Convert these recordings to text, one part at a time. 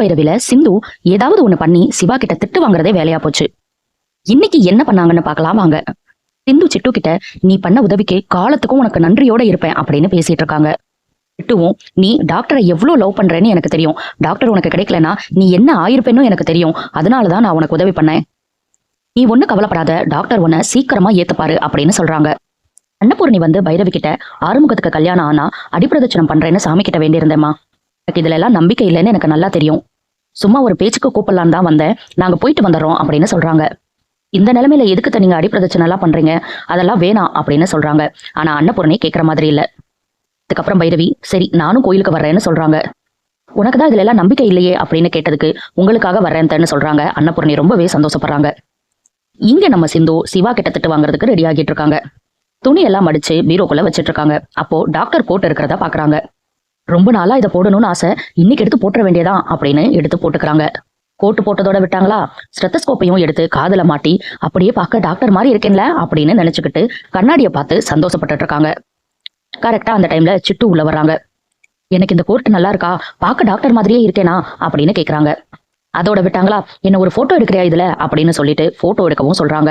பைரவில சிந்து ஏதாவது ஒண்ணு பண்ணி சிவா கிட்ட திட்டு வாங்குறதே வேலையா போச்சு. இன்னைக்கு என்ன பண்ணாங்கன்னு பார்க்கலாம் வாங்க. சிந்து சிட்டு கிட்ட நீ பண்ண உதவிக்கு காலத்துக்கும் உனக்கு நன்றியோட இருப்பேன் அப்படின்னு பேசிட்டு இருக்காங்க. சிட்டுவும் நீ டாக்டரை எவ்வளவு லவ் பண்றேன்னு எனக்கு தெரியும், டாக்டர் உனக்கு கிடைக்கலனா நீ என்ன ஆயிருப்பேன்னு எனக்கு தெரியும், அதனாலதான் நான் உனக்கு உதவி பண்ணேன், நீ ஒண்ணு கவலைப்படாத, டாக்டர் உன்னை சீக்கிரமா ஏத்துப்பாரு அப்படின்னு சொல்றாங்க. அன்னபூர்ணி வந்து பைரவி கிட்ட ஆறுமுகத்துக்கு கல்யாணம் ஆனா அடிப்பிரதட்சணம் பண்றேன்னு சாமி கிட்ட வேண்டியிருந்தேம்மா, எனக்கு இதுல எல்லாம் நம்பிக்கை இல்லைன்னு எனக்கு நல்லா தெரியும், சும்மா ஒரு பேச்சுக்கு கூப்பிடலான்னு தான் வந்தேன், நாங்க போயிட்டு வந்துடுறோம் அப்படின்னு சொல்றாங்க. இந்த நிலைமையில எதுக்கு நீங்க அடிப்பிரதட்சணம் எல்லாம் பண்றீங்க, அதெல்லாம் வேணாம் அப்படின்னு சொல்றாங்க. ஆனா அன்னபூர்ணி கேட்கற மாதிரி இல்ல. அதுக்கப்புறம் பைரவி சரி நானும் கோயிலுக்கு வர்றேன்னு சொல்றாங்க. உனக்குதான் இதுல எல்லாம் நம்பிக்கை இல்லையே அப்படின்னு கேட்டதுக்கு உங்களுக்காக வர்றேன்னு சொல்றாங்க. அன்னபூர்ணி ரொம்பவே சந்தோஷப்படுறாங்க. இங்க நம்ம சிந்து சிவா கிட்ட திட்டு வாங்குறதுக்கு ரெடி ஆகிட்டு இருக்காங்க. துணி எல்லாம் மடிச்சு பீரோக்குள்ள வச்சிட்டு இருக்காங்க. அப்போ டாக்டர் கோட் இருக்கிறத பாக்குறாங்க. ரொம்ப நாளா இதை போடணும்னு ஆசை, இன்னைக்கு எடுத்து போட்டுற வேண்டியதான் அப்படின்னு எடுத்து போட்டுக்கிறாங்க. கோட்டு போட்டதோட விட்டாங்களா, ஸ்டெத்தஸ்கோப்பையும் எடுத்து காதுல மாட்டி அப்படியே பார்க்க டாக்டர் மாதிரி இருக்கேன்ல அப்படின்னு நினைச்சுக்கிட்டு கண்ணாடியை பார்த்து சந்தோஷப்பட்டு இருக்காங்க. கரெக்டா அந்த டைம்ல சிட்டு உள்ள வர்றாங்க. எனக்கு இந்த கோட் நல்லா இருக்கா, பார்க்க டாக்டர் மாதிரியே இருக்கேனா அப்படின்னு கேக்குறாங்க. அதோட விட்டாங்களா, என்ன ஒரு போட்டோ எடுக்கிறியா இதுல அப்படின்னு சொல்லிட்டு போட்டோ எடுக்கவும் சொல்றாங்க.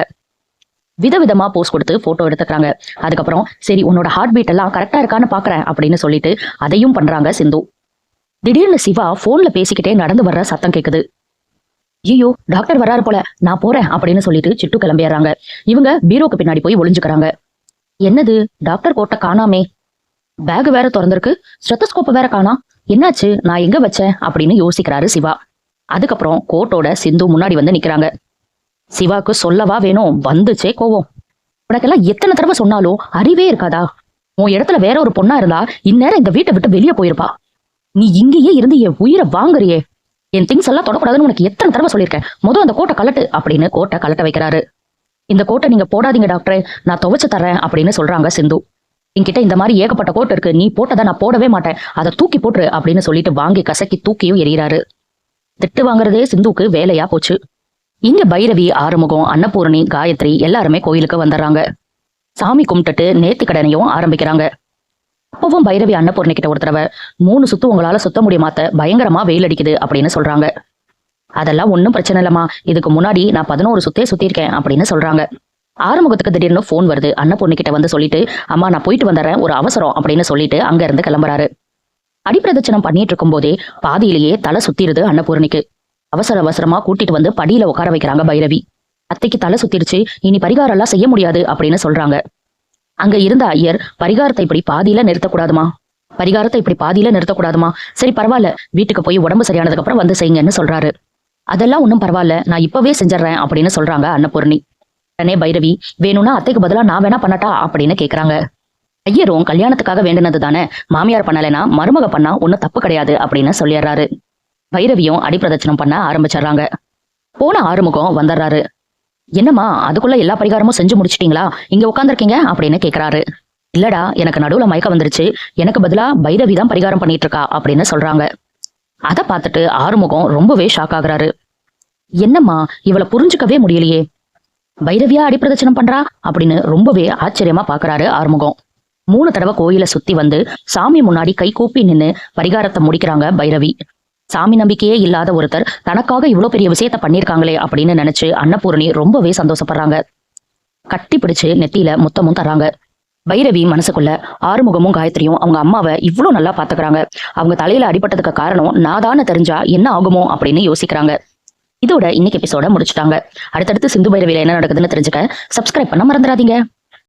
விதவிதமா போஸ் கொடுத்து போட்டோ எடுத்துக்கிறாங்க. அதுக்கப்புறம் சரி உன்னோட ஹார்ட் பீட் எல்லாம் கரெக்டா இருக்கான்னு பாக்குறேன் அப்படின்னு சொல்லிட்டு அதையும் பண்றாங்க சிந்து. திடீர்னு சிவா போன்ல பேசிக்கிட்டே நடந்து வர்ற சத்தம் கேக்குது. ஐயோ டாக்டர் வர்றாரு போல, நான் போறேன் அப்படின்னு சொல்லிட்டு சிட்டு கிளம்பிடுறாங்க. இவங்க பீரோக்கு பின்னாடி போய் ஒளிஞ்சுக்கிறாங்க. என்னது டாக்டர் கோட்டை காணாமே, பேக் வேற திறந்திருக்கு, ஸ்டெத்தஸ்கோப் வேற காணா, என்னாச்சு நான் எங்க வச்சேன் அப்படின்னு யோசிக்கிறாரு சிவா. அதுக்கப்புறம் கோட்டோட சிந்து முன்னாடி வந்து நிக்கிறாங்க. சிவாக்கு சொல்லவா வேணும், வந்துச்சே கோவம். உனக்கெல்லாம் எத்தனை தடவை சொன்னாலும் அறிவே இருக்காதா, உன் இடத்துல வேற ஒரு பொண்ணா இருந்தா இந்நேரம் இந்த வீட்டை விட்டு வெளியே போயிருப்பா, நீ இங்கேயே இருந்து என் உயிரை வாங்குறியே, என் திங்ஸ் எல்லாம் தொடக்கூடாதுன்னு உனக்கு எத்தனை தடவை சொல்லியிருக்கேன், முதல் அந்த கோட்டை கலட்டு அப்படின்னு கோட்டை கலட்ட வைக்கிறாரு. இந்த கோட்டை நீங்க போடாதீங்க டாக்டரே, நான் துவைச்சு தர்றேன் அப்படின்னு சொல்றாங்க சிந்து. என்கிட்ட இந்த மாதிரி ஏகப்பட்ட கோட்டை இருக்கு, நீ போட்டதை நான் போடவே மாட்டேன், அதை தூக்கி போட்டுரு அப்படின்னு சொல்லிட்டு வாங்கி கசக்கி தூக்கியும் எறிகிறாரு. திட்டு வாங்குறதே சிந்துவுக்கு வேலையா போச்சு. இங்க பைரவி, ஆறுமுகம், அன்னபூரணி, காயத்ரி எல்லாருமே கோயிலுக்கு வந்துடுறாங்க. சாமி கும்பிட்டுட்டு நேர்த்தி கடனையும் ஆரம்பிக்கிறாங்க. அப்பவும் பைரவி அன்னபூர்ணி கிட்ட ஒரு தடவை 3 சுத்து உங்களால சுத்த முடியுமாத்த, பயங்கரமா வெயில் அடிக்குது அப்படின்னு சொல்றாங்க. அதெல்லாம் ஒன்னும் பிரச்சனை இல்லம்மா, இதுக்கு முன்னாடி நான் 11 சுத்தே சுத்திருக்கேன் அப்படின்னு சொல்றாங்க. ஆறுமுகத்துக்கு திடீர்னு போன் வருது. அன்னபூர்ணி கிட்ட வந்து சொல்லிட்டு அம்மா நான் போயிட்டு வந்துடுறேன், ஒரு அவசரம் அப்படின்னு சொல்லிட்டு அங்க இருந்து கிளம்புறாரு. அடிப்பிரதட்சணம் பண்ணிட்டு இருக்கும் போதே பாதியிலேயே தலை சுத்திருது அன்னபூர்ணிக்கு. அவசர அவசரமா கூட்டிட்டு வந்து படியில உட்கார வைக்கிறாங்க பைரவி. அத்தைக்கு தலை சுத்திருச்சு, இனி பரிகாரம் எல்லாம் செய்ய முடியாது அப்படின்னு சொல்றாங்க. அங்க இருந்த ஐயர் பரிகாரத்தை இப்படி பாதியில நிறுத்தக்கூடாதுமா, சரி பரவாயில்ல, வீட்டுக்கு போய் உடம்பு சரியானதுக்கு அப்புறம் வந்து செய்யுங்கன்னு சொல்றாரு. அதெல்லாம் ஒன்றும் பரவாயில்ல, நான் இப்பவே செஞ்சிடறேன் அப்படின்னு சொல்றாங்க அன்னபூர்ணி. உடனே பைரவி வேணும்னா அத்தைக்கு பதிலா நான் வேணா பண்ணட்டா அப்படின்னு கேக்குறாங்க. ஐயரும் கல்யாணத்துக்காக வேண்டினது தானே, மாமியார் பண்ணலைன்னா மருமக பண்ணா ஒன்னும் தப்பு கிடையாது அப்படின்னு சொல்லிடுறாரு. பைரவியும் அடிப்பிரதட்சணம் பண்ண ஆரம்பிச்சிடுறாங்க. போன ஆறுமுகம் வந்துடுறாரு. என்னம்மா அதுக்குள்ள எல்லா பரிகாரமும் செஞ்சு முடிச்சிட்டீங்களா, இங்க உட்காந்துருக்கீங்க அப்படின்னு கேக்குறாரு. இல்லடா எனக்கு நடுவுல மயக்கம் வந்துருச்சு, எனக்கு பதிலா பைரவி தான் பரிகாரம் பண்ணிட்டு இருக்கா அப்படின்னு சொல்றாங்க. அதை பார்த்துட்டு ஆறுமுகம் ரொம்பவே ஷாக் ஆகுறாரு. என்னம்மா இவளை புரிஞ்சுக்கவே முடியலையே, பைரவியா அடிப்பிரதட்சணம் பண்றா அப்படின்னு ரொம்பவே ஆச்சரியமா பாக்குறாரு ஆறுமுகம். 3 தடவை கோயில சுத்தி வந்து சாமி முன்னாடி கை கூப்பி நின்னு பரிகாரத்தை முடிக்கிறாங்க பைரவி. சாமி நம்பிக்கையே இல்லாத ஒருத்தர் தனக்காக இவ்வளவு பெரிய விஷயத்த பண்ணிருக்காங்களே அப்படின்னு நினைச்சு அன்னபூரணி ரொம்பவே சந்தோஷப்படுறாங்க. கட்டி பிடிச்சு நெத்தியில முத்தமும் தராங்க. பைரவி மனசுக்குள்ள ஆறுமுகமும் காயத்ரியும் அவங்க அம்மாவை இவ்வளவு நல்லா பாத்துக்கிறாங்க, அவங்க தலையில அடிபட்டதுக்கு காரணம் நாதான்னு தெரிஞ்சா என்ன ஆகுமோ அப்படின்னு யோசிக்கிறாங்க. இதோட இன்னைக்கு எபிசோட முடிச்சுட்டாங்க. அடுத்தடுத்து சிந்து பைரவியில என்ன நடக்குதுன்னு தெரிஞ்சுக்க சப்ஸ்கிரைப் பண்ண மறந்துடாதீங்க.